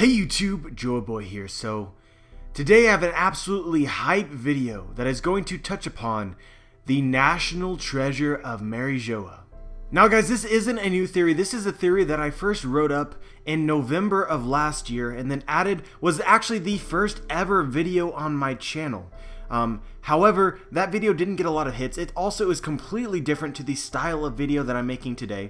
Hey YouTube, Joa Boy here. So today I have an absolutely hype video that is going to touch upon the national treasure of Mariejoa. Now guys, this isn't a new theory. This is a theory that I first wrote up in November of last year and then was actually the first ever video on my channel. However, that video didn't get a lot of hits. It also is completely different to the style of video that I'm making today.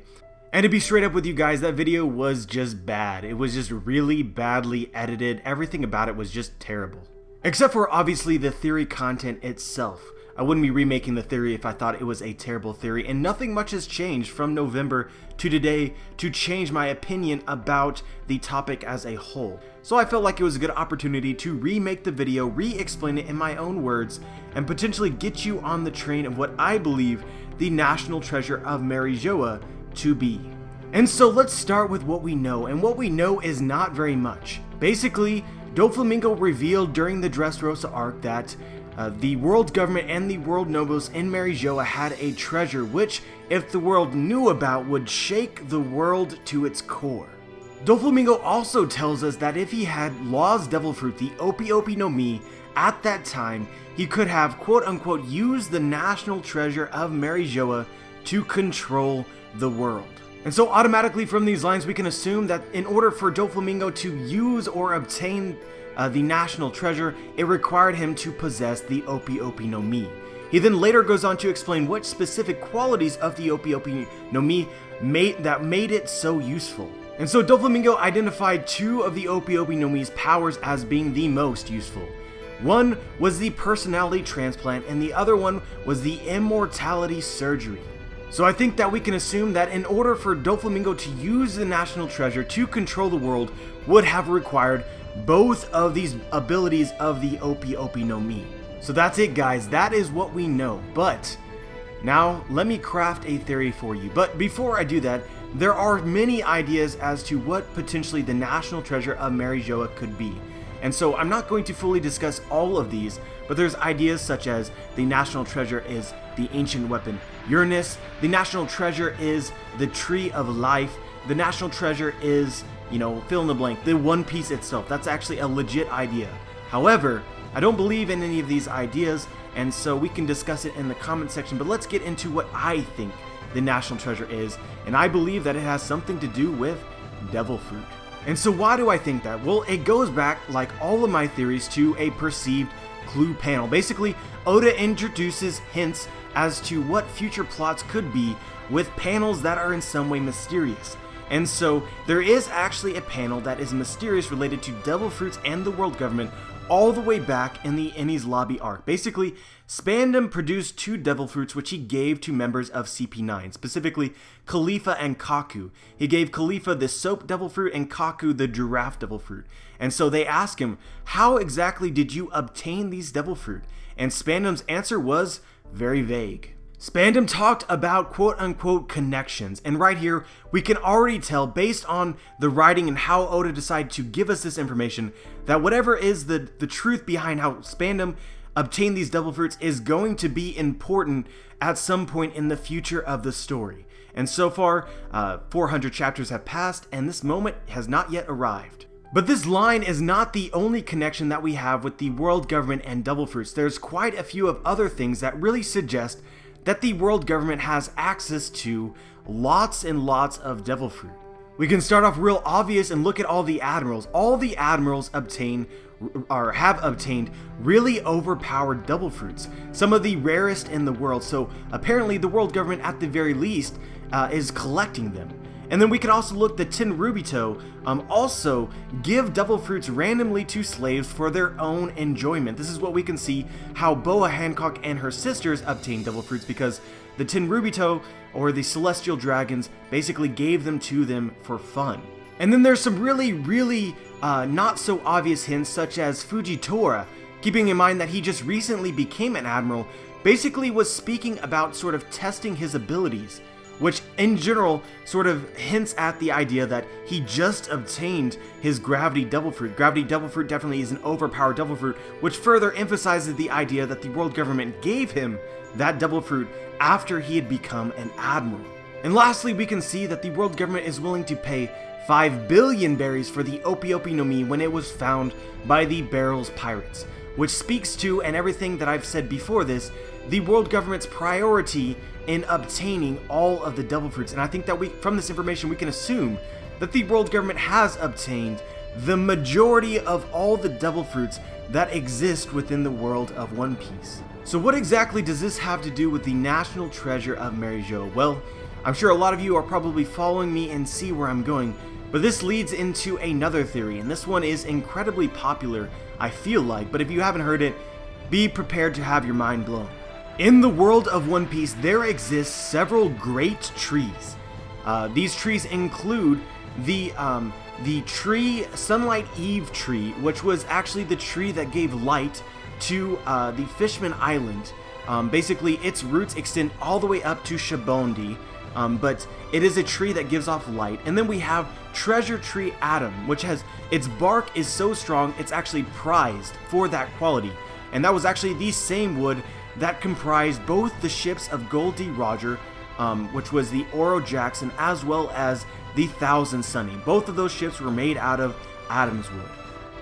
And to be straight up with you guys, that video was just bad. It was just really badly edited. Everything about it was just terrible. Except for obviously the theory content itself. I wouldn't be remaking the theory if I thought it was a terrible theory, and nothing much has changed from November to today to change my opinion about the topic as a whole. So I felt like it was a good opportunity to remake the video, re-explain it in my own words, and potentially get you on the train of what I believe the national treasure of Mariejoa to be. And so let's start with what we know, and what we know is not very much. Basically, Doflamingo revealed during the Dressrosa arc that the world government and the world nobles in Mariejoa had a treasure which, if the world knew about, would shake the world to its core. Doflamingo also tells us that if he had Law's devil fruit, the Opi Opi no Mi, at that time, he could have quote-unquote used the national treasure of Mariejoa to control the world. And so automatically from these lines we can assume that in order for Doflamingo to use or obtain the national treasure, it required him to possess the Opi Opi no Mi. He then later goes on to explain what specific qualities of the Opi Opi no Mi made it so useful. And so Doflamingo identified two of the Opi Opi no Mi's powers as being the most useful. One was the Personality Transplant and the other one was the Immortality Surgery. So I think that we can assume that in order for Doflamingo to use the national treasure to control the world would have required both of these abilities of the Opi Opi no Mi. So that's it guys, that is what we know. But now let me craft a theory for you. But before I do that, there are many ideas as to what potentially the national treasure of Mariejoa could be. And so I'm not going to fully discuss all of these, but there's ideas such as the national treasure is the ancient weapon Uranus, the national treasure is the tree of life, the national treasure is, fill in the blank, the One Piece itself. That's actually a legit idea. However, I don't believe in any of these ideas, and so we can discuss it in the comment section, but let's get into what I think the national treasure is, and I believe that it has something to do with devil fruit. And so why do I think that? Well, it goes back, like all of my theories, to a perceived clue panel. Basically, Oda introduces hints as to what future plots could be with panels that are in some way mysterious. And so there is actually a panel that is mysterious related to devil fruits and the world government all the way back in the Enies Lobby arc. Basically, Spandam produced two devil fruits which he gave to members of CP9, specifically Khalifa and Kaku. He gave Khalifa the soap devil fruit and Kaku the giraffe devil fruit. And so they asked him, how exactly did you obtain these devil fruit? And Spandam's answer was very vague. Spandam talked about quote-unquote connections, and right here we can already tell based on the writing and how Oda decided to give us this information that whatever is the truth behind how Spandam obtained these devil fruits is going to be important at some point in the future of the story. And so far, 400 chapters have passed and this moment has not yet arrived. But this line is not the only connection that we have with the world government and devil fruits. There's quite a few of other things that really suggest that the world government has access to lots and lots of devil fruit. We can start off real obvious and look at all the admirals. All the admirals have obtained really overpowered devil fruits, some of the rarest in the world. So apparently the world government at the very least is collecting them. And then we can also look the Tenryubito also give devil fruits randomly to slaves for their own enjoyment. This is what we can see how Boa Hancock and her sisters obtained devil fruits, because the Tenryubito, or the celestial dragons, basically gave them to them for fun. And then there's some really not so obvious hints, such as Fujitora, keeping in mind that he just recently became an admiral, basically was speaking about sort of testing his abilities, which in general sort of hints at the idea that he just obtained his Gravity Devil Fruit. Gravity Devil Fruit definitely is an overpowered Devil Fruit, which further emphasizes the idea that the world government gave him that Devil Fruit after he had become an admiral. And lastly, we can see that the world government is willing to pay 5 billion berries for the Opi no Mi when it was found by the Barrels Pirates, which speaks to, and everything that I've said before this, the world government's priority in obtaining all of the devil fruits. And I think that from this information we can assume that the world government has obtained the majority of all the devil fruits that exist within the world of One Piece. So what exactly does this have to do with the national treasure of Mariejoa? Well, I'm sure a lot of you are probably following me and see where I'm going, but this leads into another theory, and this one is incredibly popular, I feel like, but if you haven't heard it, be prepared to have your mind blown. In the world of One Piece, there exist several great trees. These trees include the tree, Sunlight Eve tree, which was actually the tree that gave light to the Fishman Island. Basically, its roots extend all the way up to Shibondi, but it is a tree that gives off light. And then we have Treasure Tree Adam, which has, its bark is so strong, it's actually prized for that quality. And that was actually the same wood that comprised both the ships of Gold D. Roger, which was the Oro Jackson, as well as the Thousand Sunny. Both of those ships were made out of Adam's wood.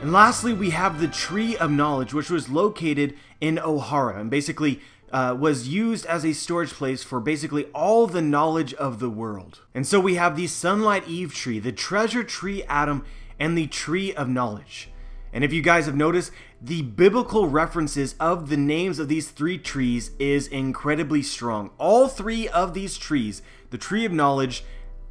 And lastly, we have the Tree of Knowledge, which was located in Ohara, and basically was used as a storage place for basically all the knowledge of the world. And so we have the Sunlight Eve tree, the Treasure Tree Adam, and the Tree of Knowledge. And if you guys have noticed, the biblical references of the names of these three trees is incredibly strong. All three of these trees, the Tree of Knowledge,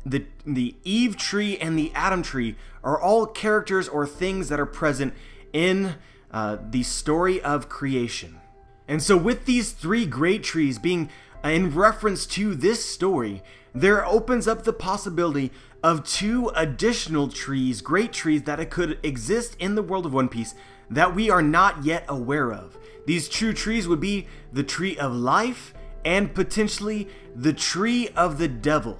the Eve tree, and the Adam tree, are all characters or things that are present in the story of creation. And so with these three great trees being in reference to this story, there opens up the possibility of two additional trees, great trees, that could exist in the world of One Piece that we are not yet aware of. These true trees would be the Tree of Life and potentially the Tree of the Devil.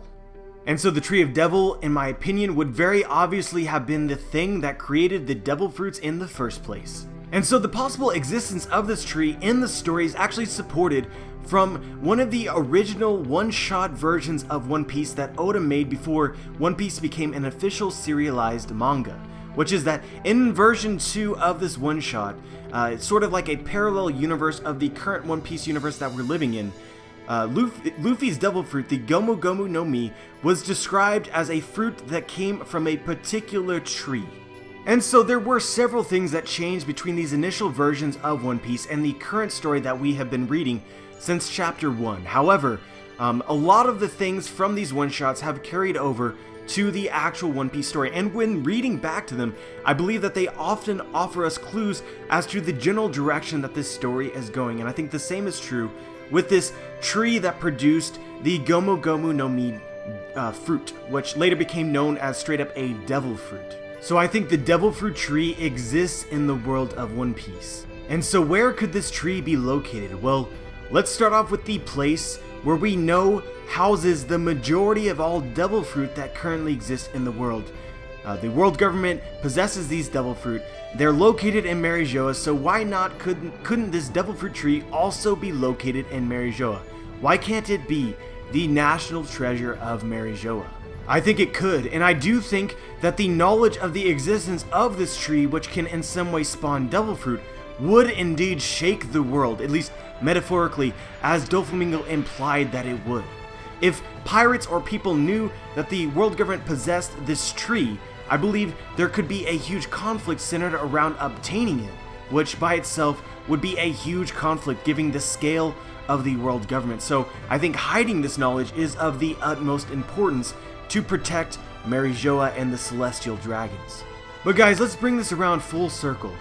And so the Tree of Devil, in my opinion, would very obviously have been the thing that created the devil fruits in the first place. And so the possible existence of this tree in the story is actually supported from one of the original one-shot versions of One Piece that Oda made before One Piece became an official serialized manga, which is that in version 2 of this one-shot, it's sort of like a parallel universe of the current One Piece universe that we're living in. Luffy's devil fruit, the Gomu Gomu no Mi, was described as a fruit that came from a particular tree. And so there were several things that changed between these initial versions of One Piece and the current story that we have been reading since chapter 1. However, a lot of the things from these one-shots have carried over to the actual One Piece story, and when reading back to them, I believe that they often offer us clues as to the general direction that this story is going, and I think the same is true with this tree that produced the Gomu Gomu no Mi fruit, which later became known as straight up a devil fruit. So I think the devil fruit tree exists in the world of One Piece. And so where could this tree be located? Well, let's start off with the place where we know houses the majority of all devil fruit that currently exists in the world. The world government possesses these devil fruit. They're located in Mariejoa, so why not couldn't this devil fruit tree also be located in Mariejoa? Why can't it be the national treasure of Mariejoa? I think it could, and I do think that the knowledge of the existence of this tree, which can in some way spawn devil fruit, would indeed shake the world, at least metaphorically, as Doflamingo implied that it would. If pirates or people knew that the world government possessed this tree, I believe there could be a huge conflict centered around obtaining it, which by itself would be a huge conflict given the scale of the world government. So I think hiding this knowledge is of the utmost importance to protect Mariejoa and the Celestial Dragons. But guys, let's bring this around full circle.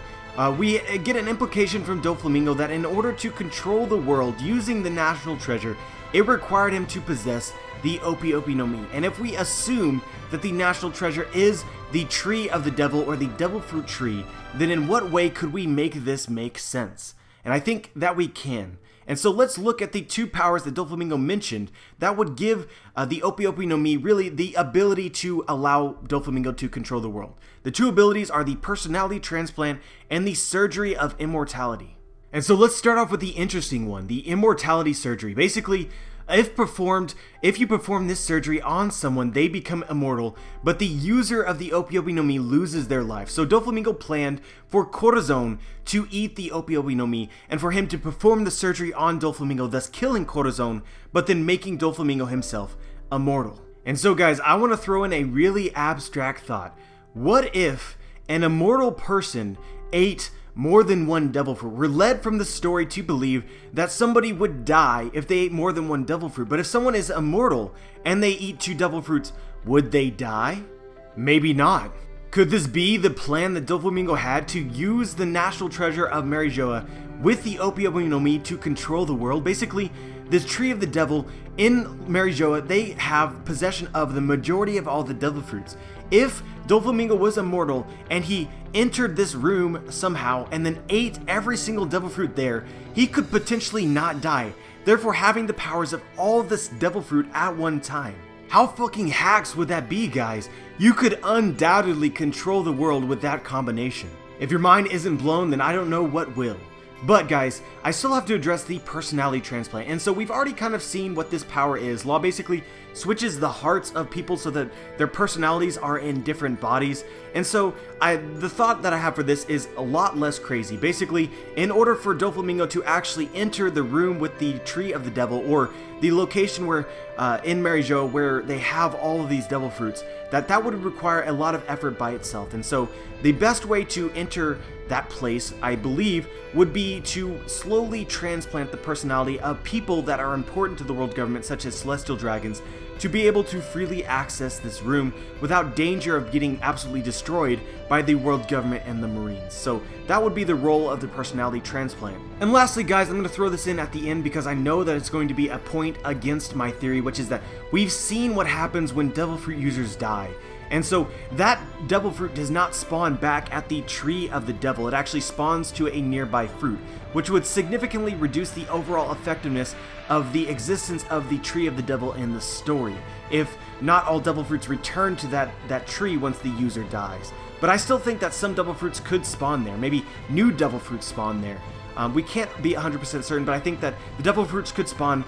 We get an implication from Doflamingo that in order to control the world using the national treasure, it required him to possess the Opi no Mi. And if we assume that the national treasure is the Tree of the Devil or the Devil Fruit Tree, then in what way could we make this make sense? And I think that we can. And so let's look at the two powers that Doflamingo mentioned that would give the Opi no Mi really the ability to allow Doflamingo to control the world. The two abilities are the Personality Transplant and the Surgery of Immortality. And so let's start off with the interesting one, the Immortality Surgery. Basically, If you perform this surgery on someone, they become immortal, but the user of the Opiobi no Mi loses their life. So Doflamingo planned for Corazon to eat the Opiobi no Mi, and for him to perform the surgery on Doflamingo, thus killing Corazon, but then making Doflamingo himself immortal. And so guys, I want to throw in a really abstract thought. What if an immortal person ate more than one devil fruit? We're led from the story to believe that somebody would die if they ate more than one devil fruit. But if someone is immortal and they eat 2 devil fruits, would they die? Maybe not. Could this be the plan that Doflamingo had to use the national treasure of Mariejoa with the Opiobi no Mi to control the world? Basically, this tree of the devil in Mariejoa, they have possession of the majority of all the devil fruits. If Doflamingo was immortal and he entered this room somehow and then ate every single devil fruit there, he could potentially not die, therefore having the powers of all this devil fruit at one time. How fucking hacks would that be, guys? You could undoubtedly control the world with that combination. If your mind isn't blown, then I don't know what will. But guys, I still have to address the personality transplant, and so we've already kind of seen what this power is. Law basically switches the hearts of people so that their personalities are in different bodies, and so the thought that I have for this is a lot less crazy. Basically, in order for Doflamingo to actually enter the room with the tree of the devil, or the location where in Mariejoa where they have all of these devil fruits, that would require a lot of effort by itself. And so the best way to enter that place, I believe, would be to slowly transplant the personality of people that are important to the world government, such as celestial dragons, to be able to freely access this room without danger of getting absolutely destroyed by the world government and the Marines. So that would be the role of the personality transplant. And lastly, guys, I'm going to throw this in at the end because I know that it's going to be a point against my theory, which is that we've seen what happens when devil fruit users die. And so that devil fruit does not spawn back at the tree of the devil. It actually spawns to a nearby fruit, which would significantly reduce the overall effectiveness of the existence of the tree of the devil in the story, if not all devil fruits return to that tree once the user dies. But I still think that some devil fruits could spawn there. Maybe new devil fruits spawn there. We can't be 100% certain, but I think that the devil fruits could spawn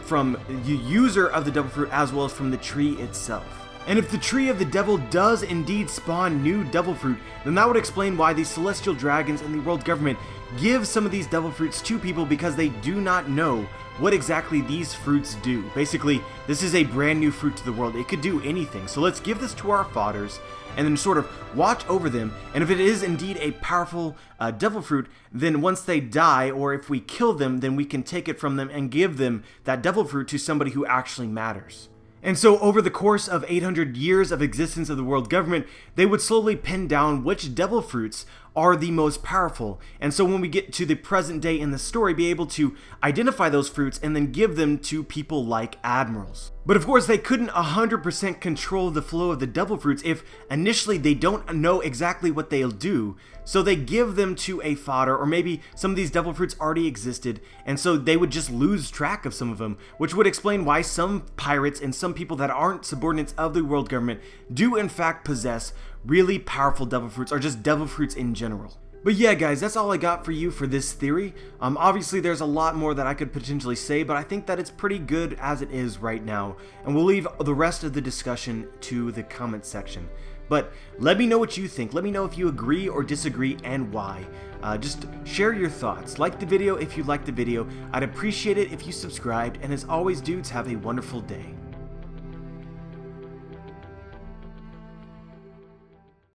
from the user of the devil fruit as well as from the tree itself. And if the tree of the devil does indeed spawn new devil fruit, then that would explain why the celestial dragons and the world government give some of these devil fruits to people, because they do not know what exactly these fruits do. Basically, this is a brand new fruit to the world. It could do anything. So let's give this to our fathers and then sort of watch over them. And if it is indeed a powerful devil fruit, then once they die, or if we kill them, then we can take it from them and give them that devil fruit to somebody who actually matters. And so over the course of 800 years of existence of the world government, they would slowly pin down which devil fruits are the most powerful. And so when we get to the present day in the story, be able to identify those fruits and then give them to people like admirals. But of course, they couldn't 100% control the flow of the devil fruits if initially they don't know exactly what they'll do. So they give them to a fodder, or maybe some of these devil fruits already existed, and so they would just lose track of some of them, which would explain why some pirates and some people that aren't subordinates of the world government do in fact possess really powerful devil fruits, or just devil fruits in general. But yeah, guys, that's all I got for you for this theory. Obviously, there's a lot more that I could potentially say, but I think that it's pretty good as it is right now, and we'll leave the rest of the discussion to the comment section. But let me know what you think. Let me know if you agree or disagree and why. Just share your thoughts. Like the video if you liked the video. I'd appreciate it if you subscribed, and as always, dudes, have a wonderful day.